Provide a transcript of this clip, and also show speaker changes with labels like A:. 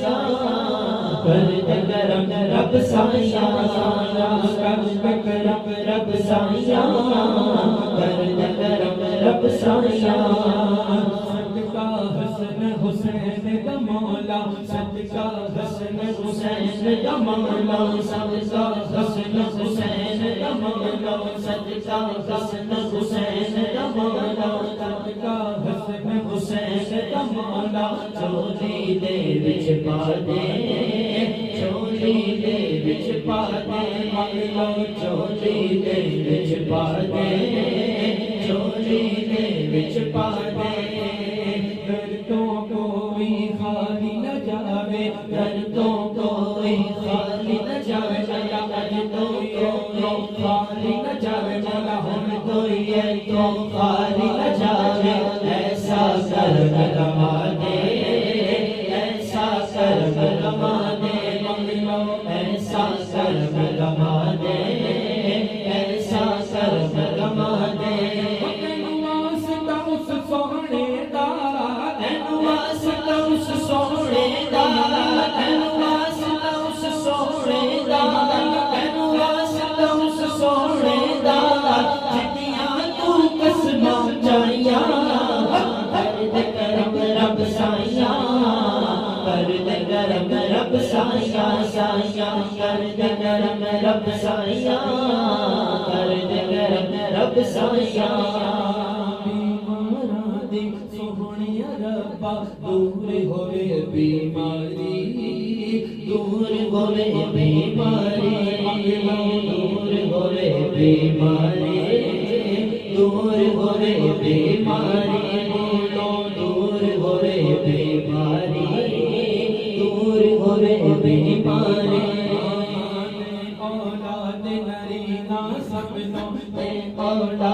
A: साया कर दे करम रब साया कर दे करम रब साया कर दे करम रब साया सदका हसन हुसैन का मौला सदका हसन हुसैन का मौला सदका हसन हुसैन का मौला सदका हसन हुसैन का मौला सदका हसन हुसैन का मौला चोली दे विच पा दे चोली दे विच पा दे मौला चोली दे विच पा दे चोली दे विच पा दे घर तो कोई खाली न जावे घर तो कोई खाली न जावे मौला घर तो कोई खाली न जावे मौला हम तो ये तो खाली न जावे ऐसा करम रमा दे ऐसा करम रमा दे मौला ऐसा करम रमा दे ऐसा करम रमा दे सोहने दा तैनू वास्ता उस सोहने दा तैनू वास्ता उस सोहने दा तैनू वास्ता उस सोहने दा जिन्नियां तू कसमां चाहियां कर दे करम रब साया कर दे करम रब साया साया कर दे करम रब साया कर दे करम रब साया सोहनिया रब्बा दूर होवे बीमारी दूर होवे बीमारी दूर होवे बीमारी दूर होवे बीमारी दूर होवे बीमारी दूर होवे बीमारी